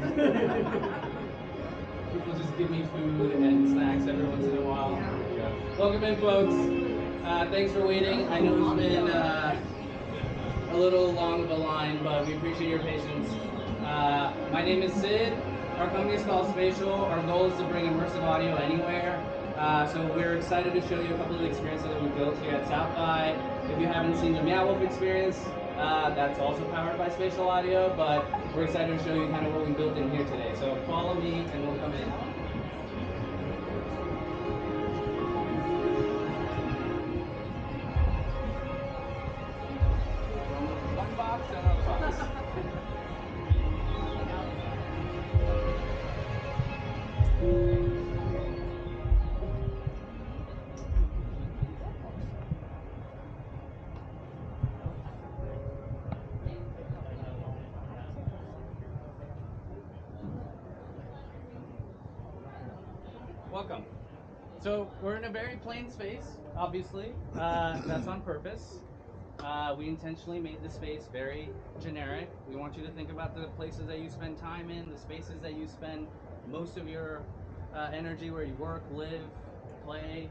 People just give me food and snacks every once in a while. Yeah. Welcome in, folks. Thanks for waiting. I know it's been a little long of a line, but we appreciate your patience. My name is Sid. Our company is called Spatial. Our goal is to bring immersive audio anywhere. So we're excited to show you a couple of experiences that we built here at South by. If you haven't seen the Meow Wolf experience, that's also powered by Spatial Audio, but we're excited to show you kind of what we built in here today. So follow me and we'll come in. From one box to another box. Welcome. So we're in a very plain space, obviously. That's on purpose. We intentionally made the space very generic. We want you to think about the places that you spend time in, the spaces that you spend most of your energy, where you work, live, play,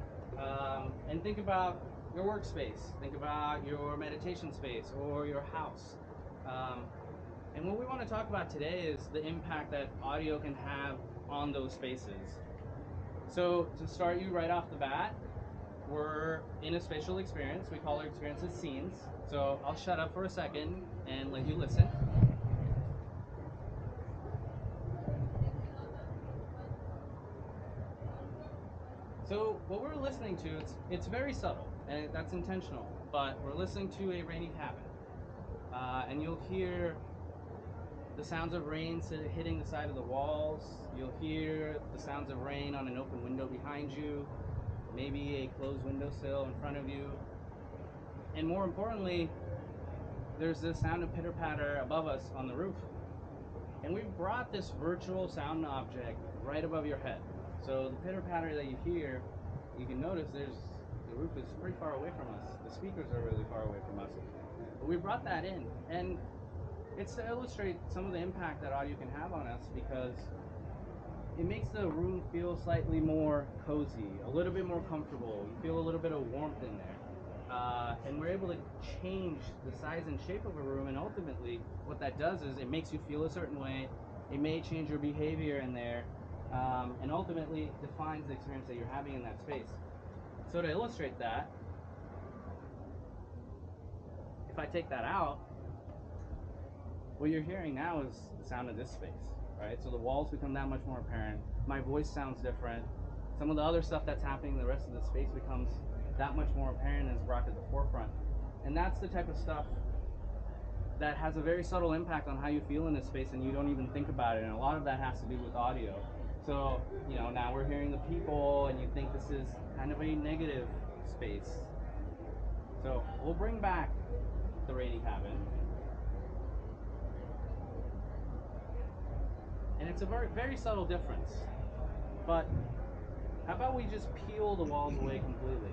and think about your workspace. Think about your meditation space or your house. And what we want to talk about today is the impact that audio can have on those spaces. So to start you right off the bat, we're in a spatial experience. We call our experiences scenes. So I'll shut up for a second and let you listen. So what we're listening to, it's very subtle, and that's intentional, but we're listening to a rainy cabin. And you'll hear the sounds of rain hitting the side of the walls. You'll hear the sounds of rain on an open window behind you, maybe a closed windowsill in front of you. And more importantly, there's the sound of pitter-patter above us on the roof. And we've brought this virtual sound object right above your head. So the pitter-patter that you hear, you can notice the roof is pretty far away from us. The speakers are really far away from us. But we brought that in. And it's to illustrate some of the impact that audio can have on us, because it makes the room feel slightly more cozy, a little bit more comfortable. You feel a little bit of warmth in there. And we're able to change the size and shape of a room, and ultimately what that does is it makes you feel a certain way. It may change your behavior in there, and ultimately defines the experience that you're having in that space. So to illustrate that, if I take that out, what you're hearing now is the sound of this space, right? So the walls become that much more apparent. My voice sounds different. Some of the other stuff that's happening in the rest of the space becomes that much more apparent and is brought to the forefront. And that's the type of stuff that has a very subtle impact on how you feel in this space, and you don't even think about it. And a lot of that has to do with audio. So, you know, now we're hearing the people, and you think this is kind of a negative space. So we'll bring back the rainy cabin. And it's a very, very subtle difference. But how about we just peel the walls away completely?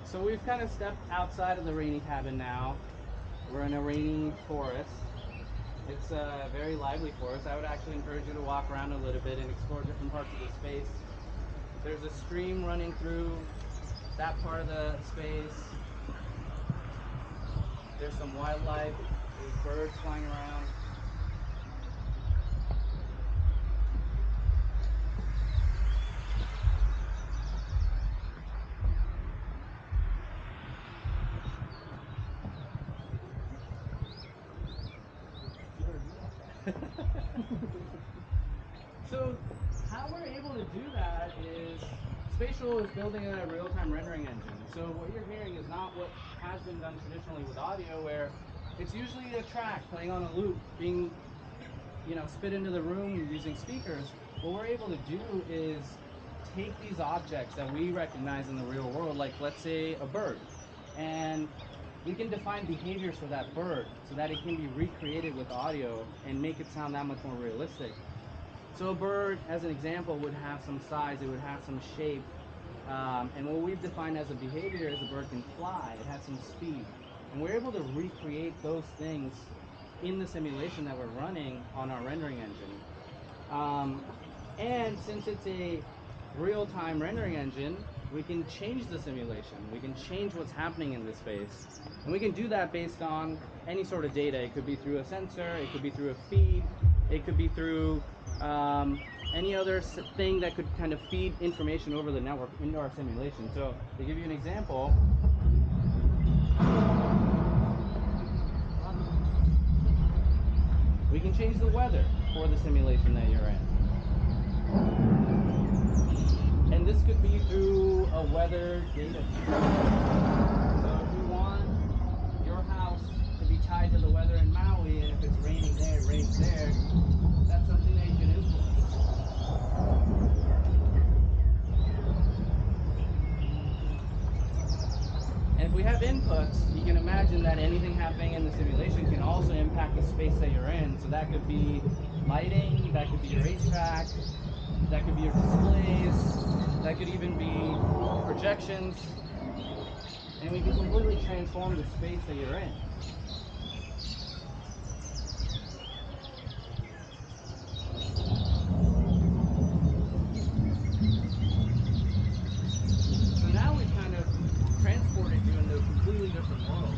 So we've kind of stepped outside of the rainy cabin now. We're in a rainy forest. It's a very lively forest. I would actually encourage you to walk around a little bit and explore different parts of the space. There's a stream running through that part of the space. There's some wildlife. There's birds flying around. So how we're able to do that is Spatial is building a real-time rendering engine. So what you're hearing is not what has been done traditionally with audio, where it's usually a track playing on a loop being, spit into the room using speakers. What we're able to do is take these objects that we recognize in the real world, like let's say a bird, and we can define behaviors for that bird so that it can be recreated with audio and make it sound that much more realistic. So a bird, as an example, would have some size, it would have some shape, and what we've defined as a behavior is a bird can fly, it has some speed, and we're able to recreate those things in the simulation that we're running on our rendering engine. And since it's a real-time rendering engine, we can change the simulation, we can change what's happening in the space, and we can do that based on any sort of data. It could be through a sensor, it could be through a feed, it could be through any other thing that could kind of feed information over the network into our simulation. So to give you an example, we can change the weather for the simulation that you're in. And this could be through a weather data feed. So if you want your house to be tied to the weather in Maui, and if it's raining there, it rains there, that's something that you can influence. And if we have inputs, you can imagine that anything happening in the simulation can also impact the space that you're in. So that could be lighting, that could be your HVAC, that could be your displays, that could even be projections, and we can completely transform the space that you're in. So now we've kind of transported you into a completely different world.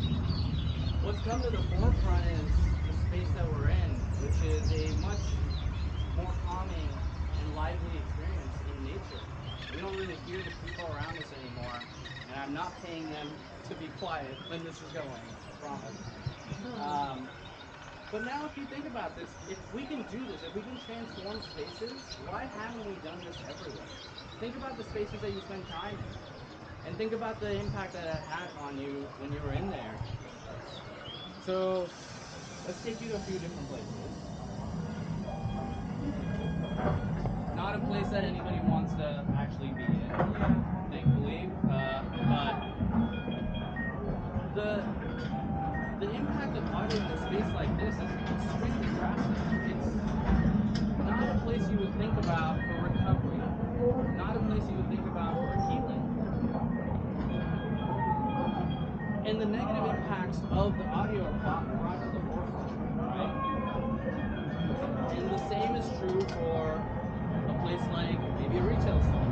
What's come to the forefront is the space that we're in, which is a much more calming and lively experience in nature. We don't really hear the people around us anymore, and I'm not paying them to be quiet when this is going, I promise. But now if you think about this, if we can do this, if we can transform spaces, why haven't we done this everywhere? Think about the spaces that you spend time in, and think about the impact that it had on you when you were in there. So let's take you to a few different places. Not a place that anybody wants to actually be in, thankfully, but the impact of audio in a space like this is extremely drastic. It's not a place you would think about for recovery, not a place you would think about for healing. And the negative impacts of the audio are brought to the forefront, right? And the same is true for a place like maybe a retail store.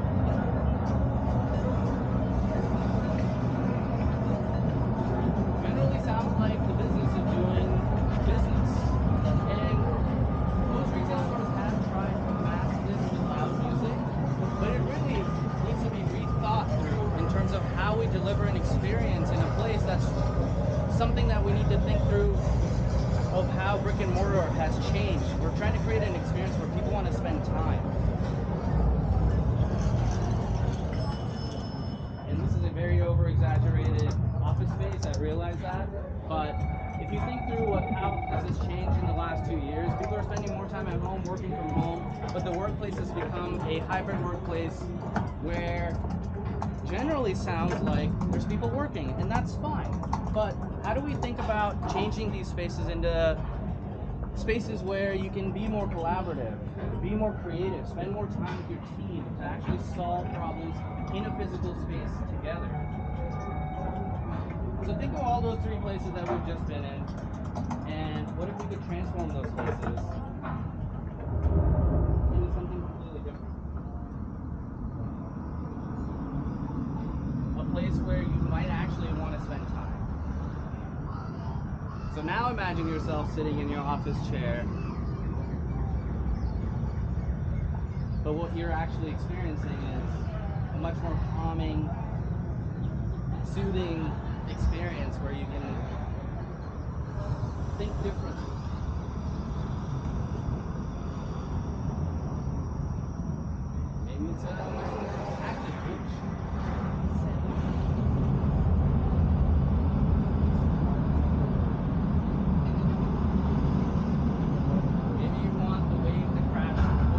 Generally sounds like the business of doing business. And most retail stores have tried to mask this with loud music, but it really needs to be rethought through in terms of how we deliver an experience in a place. That's something that we need to think through of how brick and mortar has changed. We're trying to create an experience where people want to spend time. And this is a very over-exaggerated office space, I realize that. But if you think through how has this changed in the last 2 years, people are spending more time at home, working from home, but the workplace has become a hybrid workplace where generally sounds like there's people working, and that's fine. But how do we think about changing these spaces into spaces where you can be more collaborative, be more creative, spend more time with your team to actually solve problems in a physical space together? So think of all those 3 places that we've just been in, and what if we could transform those places into something completely different? A place where you might actually want to spend time. So now imagine yourself sitting in your office chair, but what you're actually experiencing is a much more calming, soothing experience where you can think differently. Maybe it's an active beach. Maybe you want the wave to crash over.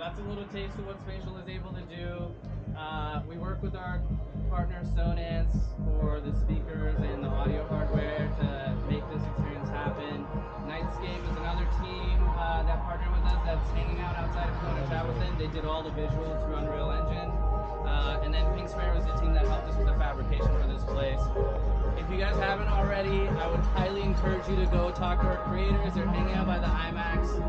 that's a little taste of what Spatial is able to do. We work with our partner Sonance for the speakers and the audio hardware to make this experience happen. Nightscape is another team that partnered with us that's hanging out outside if you want to chat with them. They did all the visuals through Unreal Engine. And then Pink Sparrow is the team that helped us with the fabrication for this place. If you guys haven't already, I would highly encourage you to go talk to our creators. They're hanging out by the IMAX.